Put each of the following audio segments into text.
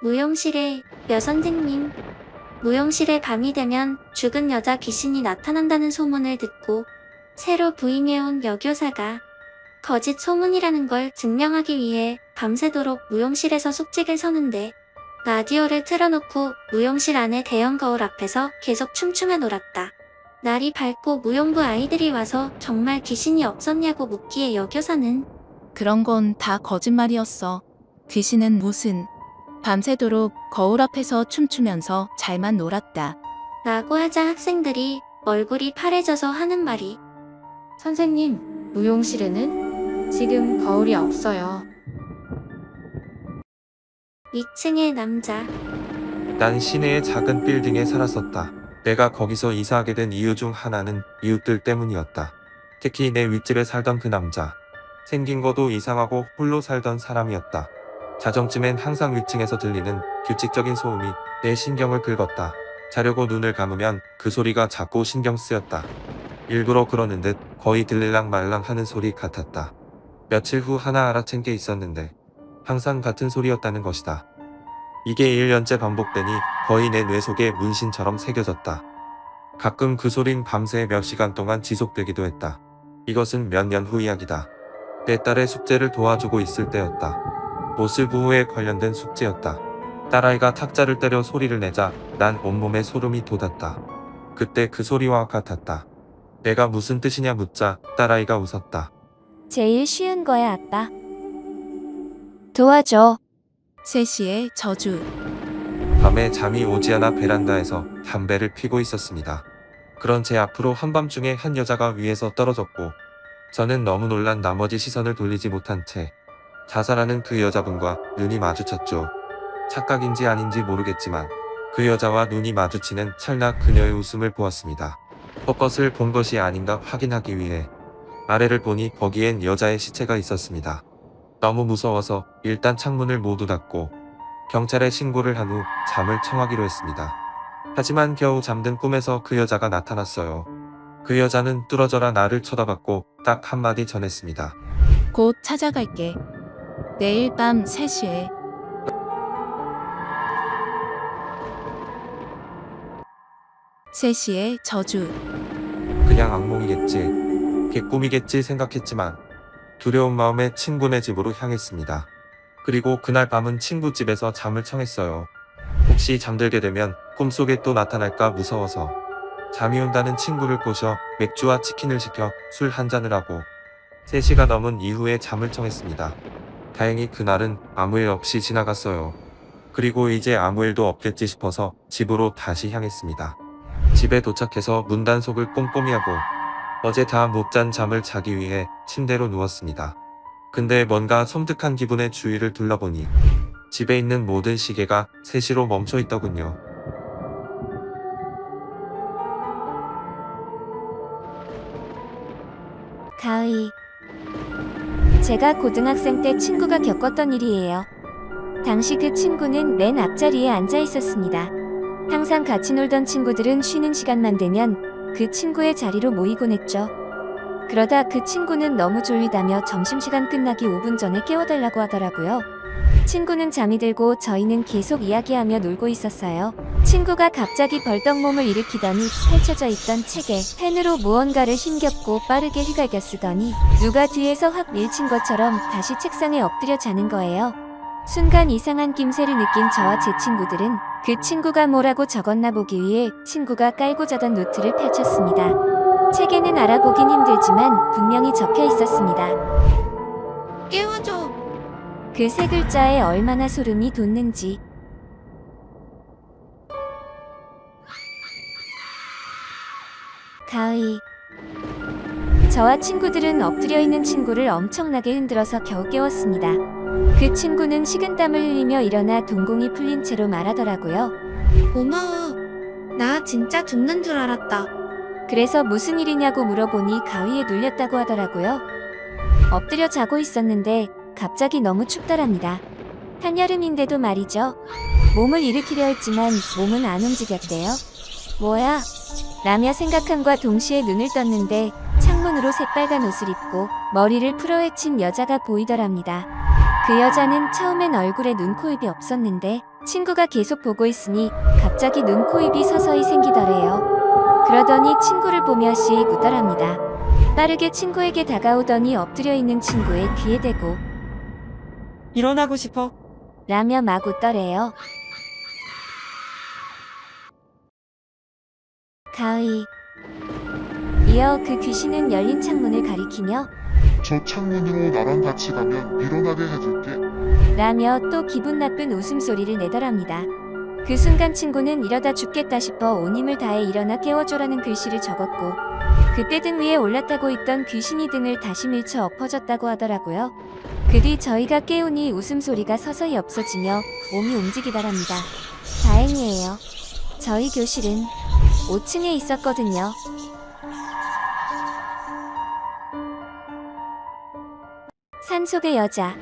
무용실에 여선생님. 무용실에 밤이 되면 죽은 여자 귀신이 나타난다는 소문을 듣고 새로 부임해온 여교사가 거짓 소문이라는 걸 증명하기 위해 밤새도록 무용실에서 숙직을 서는데 라디오를 틀어놓고 무용실 안의 대형 거울 앞에서 계속 춤추며 놀았다. 날이 밝고 무용부 아이들이 와서 정말 귀신이 없었냐고 묻기에 여교사는 그런 건 다 거짓말이었어. 귀신은 무슨. 밤새도록 거울 앞에서 춤추면서 잘만 놀았다. 라고 하자 학생들이 얼굴이 파래져서 하는 말이 선생님, 무용실에는 지금 거울이 없어요. 2층의 남자. 난 시내의 작은 빌딩에 살았었다. 내가 거기서 이사하게 된 이유 중 하나는 이웃들 때문이었다. 특히 내 윗집에 살던 그 남자. 생긴 것도 이상하고 홀로 살던 사람이었다. 자정쯤엔 항상 위층에서 들리는 규칙적인 소음이 내 신경을 긁었다. 자려고 눈을 감으면 그 소리가 자꾸 신경 쓰였다. 일부러 그러는 듯 거의 들릴랑 말랑 하는 소리 같았다. 며칠 후 하나 알아챈 게 있었는데 항상 같은 소리였다는 것이다. 이게 1년째 반복되니 거의 내 뇌 속에 문신처럼 새겨졌다. 가끔 그 소린 밤새 몇 시간 동안 지속되기도 했다. 이것은 몇 년 후 이야기다. 내 딸의 숙제를 도와주고 있을 때였다. 모슬 부호에 관련된 숙제였다. 딸아이가 탁자를 때려 소리를 내자 난 온몸에 소름이 돋았다. 그때 그 소리와 같았다. 내가 무슨 뜻이냐 묻자 딸아이가 웃었다. 제일 쉬운 거야, 아빠. 도와줘. 세시의 저주. 밤에 잠이 오지 않아 베란다에서 담배를 피고 있었습니다. 그런 제 앞으로 한밤중에 한 여자가 위에서 떨어졌고 저는 너무 놀란 나머지 시선을 돌리지 못한 채 자살하는 그 여자분과 눈이 마주쳤죠. 착각인지 아닌지 모르겠지만 그 여자와 눈이 마주치는 찰나 그녀의 웃음을 보았습니다. 헛것을 본 것이 아닌가 확인하기 위해 아래를 보니 거기엔 여자의 시체가 있었습니다. 너무 무서워서 일단 창문을 모두 닫고 경찰에 신고를 한 후 잠을 청하기로 했습니다. 하지만 겨우 잠든 꿈에서 그 여자가 나타났어요. 그 여자는 뚫어져라 나를 쳐다봤고 딱 한마디 전했습니다. 곧 찾아갈게. 내일 밤 3시에. 세시의 저주. 그냥 악몽이겠지, 개꿈이겠지 생각했지만 두려운 마음에 친구네 집으로 향했습니다. 그리고 그날 밤은 친구 집에서 잠을 청했어요. 혹시 잠들게 되면 꿈속에 또 나타날까 무서워서 잠이 온다는 친구를 꼬셔 맥주와 치킨을 시켜 술 한 잔을 하고 3시가 넘은 이후에 잠을 청했습니다. 다행히 그날은 아무 일 없이 지나갔어요. 그리고 이제 아무 일도 없겠지 싶어서 집으로 다시 향했습니다. 집에 도착해서 문단속을 꼼꼼히 하고 어제 다 못 잔 잠을 자기 위해 침대로 누웠습니다. 근데 뭔가 섬뜩한 기분에 주위를 둘러보니 집에 있는 모든 시계가 3시로 멈춰 있더군요. 가의. 제가 고등학생 때 친구가 겪었던 일이에요. 당시 그 친구는 맨 앞자리에 앉아 있었습니다. 항상 같이 놀던 친구들은 쉬는 시간만 되면 그 친구의 자리로 모이곤 했죠. 그러다 그 친구는 너무 졸리다며 점심시간 끝나기 5분 전에 깨워달라고 하더라고요. 친구는 잠이 들고 저희는 계속 이야기하며 놀고 있었어요. 친구가 갑자기 벌떡 몸을 일으키더니 펼쳐져 있던 책에 펜으로 무언가를 힘겹고 빠르게 휘갈겨 쓰더니 누가 뒤에서 확 밀친 것처럼 다시 책상에 엎드려 자는 거예요. 순간 이상한 낌새를 느낀 저와 제 친구들은 그 친구가 뭐라고 적었나 보기 위해 친구가 깔고 자던 노트를 펼쳤습니다. 책에는 알아보긴 힘들지만 분명히 적혀 있었습니다. 깨워줘. 그 세 글자에 얼마나 소름이 돋는지. 가의. 저와 친구들은 엎드려 있는 친구를 엄청나게 흔들어서 겨우 깨웠습니다. 그 친구는 식은땀을 흘리며 일어나 동공이 풀린 채로 말하더라고요. 고마워. 나 진짜 죽는 줄 알았다. 그래서 무슨 일이냐고 물어보니 가위에 눌렸다고 하더라고요. 엎드려 자고 있었는데 갑자기 너무 춥더랍니다. 한여름인데도 말이죠. 몸을 일으키려 했지만 몸은 안 움직였대요. 뭐야? 라며 생각함과 동시에 눈을 떴는데 창문으로 새빨간 옷을 입고 머리를 풀어헤친 여자가 보이더랍니다. 그 여자는 처음엔 얼굴에 눈, 코, 입이 없었는데 친구가 계속 보고 있으니 갑자기 눈, 코, 입이 서서히 생기더래요. 그러더니 친구를 보며 씩 웃더랍니다. 빠르게 친구에게 다가오더니 엎드려 있는 친구의 귀에 대고 일어나고 싶어? 라며 막 웃더래요. 가의. 이어 그 귀신은 열린 창문을 가리키며 저 창문으로 나랑 같이 가면 일어나게 해줄게. 라며 또 기분 나쁜 웃음소리를 내더랍니다. 그 순간 친구는 이러다 죽겠다 싶어 온 힘을 다해 일어나 깨워줘라는 글씨를 적었고 그때 등 위에 올라타고 있던 귀신이 등을 다시 밀쳐 엎어졌다고 하더라고요. 그 뒤 저희가 깨우니 웃음소리가 서서히 없어지며 몸이 움직이더랍니다. 다행이에요. 저희 교실은 5층에 있었거든요. 산속의 여자.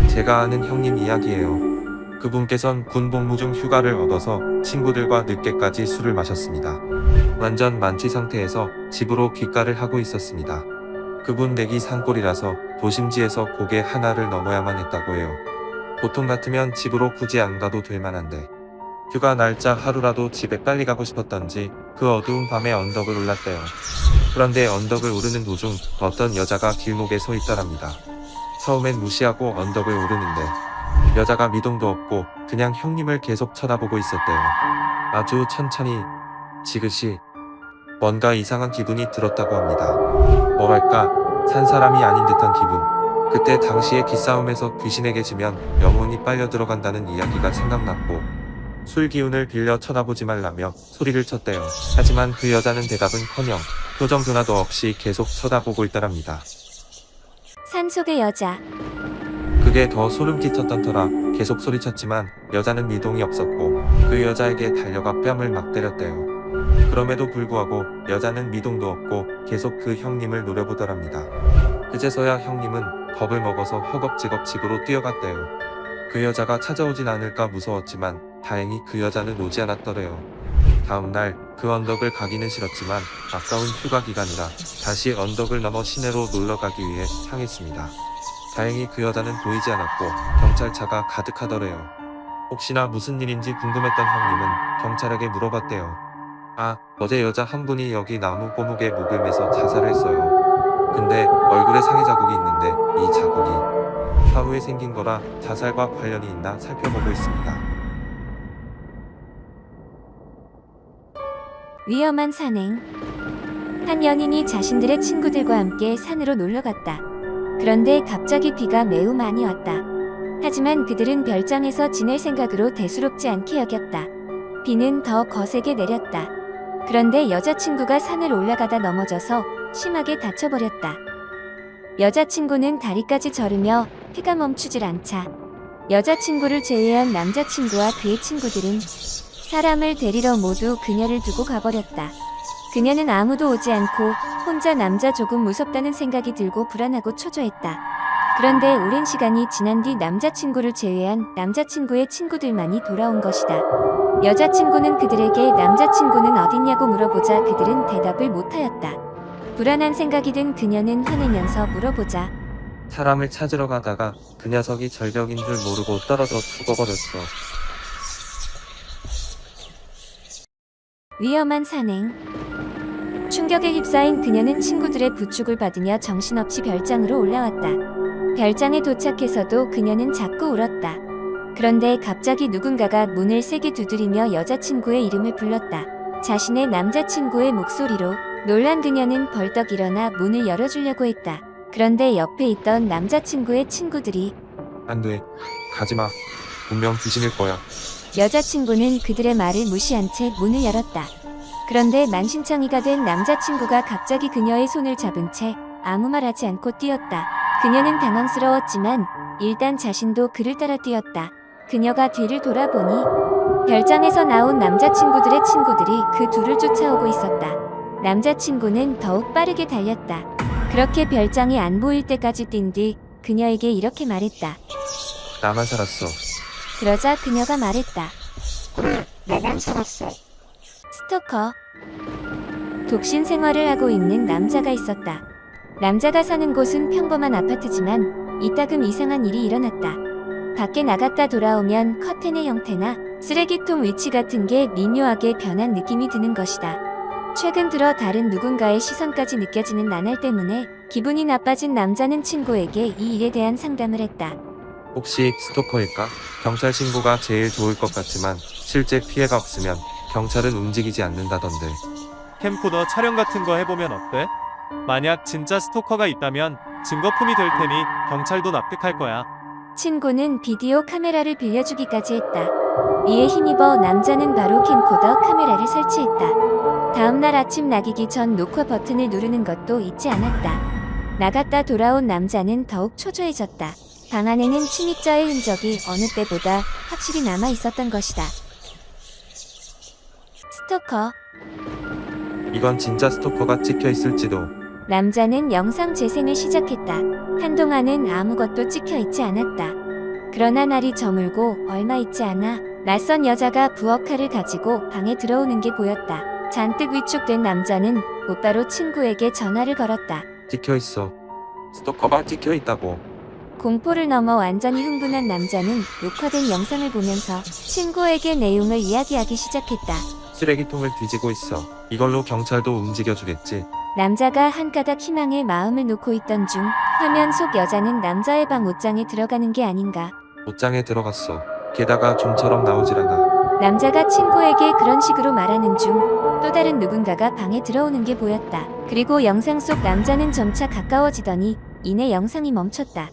제가 아는 형님 이야기예요. 그분께선 군 복무 중 휴가를 얻어서 친구들과 늦게까지 술을 마셨습니다. 완전 만취 상태에서 집으로 귀가를 하고 있었습니다. 그분 댁이 산골이라서 도심지에서 고개 하나를 넘어야만 했다고 해요. 보통 같으면 집으로 굳이 안 가도 될 만한데 휴가 날짜 하루라도 집에 빨리 가고 싶었던지 그 어두운 밤에 언덕을 올랐대요. 그런데 언덕을 오르는 도중 어떤 여자가 길목에 서 있더랍니다. 처음엔 무시하고 언덕을 오르는데 여자가 미동도 없고 그냥 형님을 계속 쳐다보고 있었대요. 아주 천천히 지그시 뭔가 이상한 기분이 들었다고 합니다. 뭐랄까 산 사람이 아닌 듯한 기분. 그때 당시에 기싸움에서 귀신에게 지면 영혼이 빨려 들어간다는 이야기가 생각났고 술 기운을 빌려 쳐다보지 말라며 소리를 쳤대요. 하지만 그 여자는 대답은커녕 표정 변화도 없이 계속 쳐다보고 있더랍니다. 산속의 여자. 그게 더 소름 끼쳤던 터라 계속 소리쳤지만 여자는 미동이 없었고 그 여자에게 달려가 뺨을 막 때렸대요. 그럼에도 불구하고 여자는 미동도 없고 계속 그 형님을 노려보더랍니다. 그제서야 형님은 겁을 먹어서 허겁지겁 집으로 뛰어갔대요. 그 여자가 찾아오진 않을까 무서웠지만 다행히 그 여자는 오지 않았더래요. 다음날 그 언덕을 가기는 싫었지만 아까운 휴가 기간이라 다시 언덕을 넘어 시내로 놀러가기 위해 향했습니다. 다행히 그 여자는 보이지 않았고 경찰차가 가득하더래요. 혹시나 무슨 일인지 궁금했던 형님은 경찰에게 물어봤대요. 아, 어제 여자 한 분이 여기 나무 꼬묵에 목을 매서 자살을 했어요. 근데 얼굴에 상해 자국이 있는데 이 자국이 사후에 생긴 거라 자살과 관련이 있나 살펴보고 있습니다. 위험한 산행. 한 연인이 자신들의 친구들과 함께 산으로 놀러 갔다. 그런데 갑자기 비가 매우 많이 왔다. 하지만 그들은 별장에서 지낼 생각으로 대수롭지 않게 여겼다. 비는 더 거세게 내렸다. 그런데 여자친구가 산을 올라가다 넘어져서 심하게 다쳐버렸다. 여자친구는 다리까지 저르며 피가 멈추질 않자 여자친구를 제외한 남자친구와 그의 친구들은 사람을 데리러 모두 그녀를 두고 가버렸다. 그녀는 아무도 오지 않고 혼자 남자 조금 무섭다는 생각이 들고 불안하고 초조했다. 그런데 오랜 시간이 지난 뒤 남자친구를 제외한 남자친구의 친구들만이 돌아온 것이다. 여자친구는 그들에게 남자친구는 어딨냐고 물어보자 그들은 대답을 못하였다. 불안한 생각이 든 그녀는 화내면서 물어보자 사람을 찾으러 가다가 그 녀석이 절벽인 줄 모르고 떨어져 죽어버렸어. 위험한 산행. 충격에 휩싸인 그녀는 친구들의 부축을 받으며 정신없이 별장으로 올라왔다. 별장에 도착해서도 그녀는 자꾸 울었다. 그런데 갑자기 누군가가 문을 세게 두드리며 여자친구의 이름을 불렀다. 자신의 남자친구의 목소리로 놀란 그녀는 벌떡 일어나 문을 열어주려고 했다. 그런데 옆에 있던 남자친구의 친구들이 안 돼. 가지마. 분명 귀신일 거야. 여자친구는 그들의 말을 무시한 채 문을 열었다. 그런데 만신창이가 된 남자친구가 갑자기 그녀의 손을 잡은 채 아무 말 하지 않고 뛰었다. 그녀는 당황스러웠지만 일단 자신도 그를 따라 뛰었다. 그녀가 뒤를 돌아보니 별장에서 나온 남자친구들의 친구들이 그 둘을 쫓아오고 있었다. 남자친구는 더욱 빠르게 달렸다. 그렇게 별장이 안 보일 때까지 뛴 뒤 그녀에게 이렇게 말했다. 나만 살았어. 그러자 그녀가 말했다. 그래, 나만 살았어. 스토커. 독신 생활을 하고 있는 남자가 있었다. 남자가 사는 곳은 평범한 아파트지만 이따금 이상한 일이 일어났다. 밖에 나갔다 돌아오면 커튼의 형태나 쓰레기통 위치 같은 게 미묘하게 변한 느낌이 드는 것이다. 최근 들어 다른 누군가의 시선까지 느껴지는 나날 때문에 기분이 나빠진 남자는 친구에게 이 일에 대한 상담을 했다. 혹시 스토커일까? 경찰 신고가 제일 좋을 것 같지만 실제 피해가 없으면 경찰은 움직이지 않는다던데. 캠코더 촬영 같은 거 해보면 어때? 만약 진짜 스토커가 있다면 증거품이 될 테니 경찰도 납득할 거야. 친구는 비디오 카메라를 빌려주기까지 했다. 이에 힘입어 남자는 바로 캠코더 카메라를 설치했다. 다음날 아침 낙이기 전 녹화 버튼을 누르는 것도 잊지 않았다. 나갔다 돌아온 남자는 더욱 초조해졌다. 방 안에는 침입자의 흔적이 어느 때보다 확실히 남아 있었던 것이다. 스토커. 이건 진짜 스토커가 찍혀 있을지도. 남자는 영상 재생을 시작했다. 한동안은 아무것도 찍혀 있지 않았다. 그러나 날이 저물고 얼마 있지 않아 낯선 여자가 부엌칼을 가지고 방에 들어오는 게 보였다. 잔뜩 위축된 남자는 곧바로 친구에게 전화를 걸었다. 찍혀 있어. 스토커가 찍혀 있다고. 공포를 넘어 완전히 흥분한 남자는 녹화된 영상을 보면서 친구에게 내용을 이야기하기 시작했다. 쓰레기통을 뒤지고 있어. 이걸로 경찰도 움직여주겠지. 남자가 한 가닥 희망의 마음을 놓고 있던 중 화면 속 여자는 남자의 방 옷장에 들어가는 게 아닌가. 옷장에 들어갔어. 게다가 좀처럼 나오질 않아. 남자가 친구에게 그런 식으로 말하는 중 또 다른 누군가가 방에 들어오는 게 보였다. 그리고 영상 속 남자는 점차 가까워지더니 이내 영상이 멈췄다.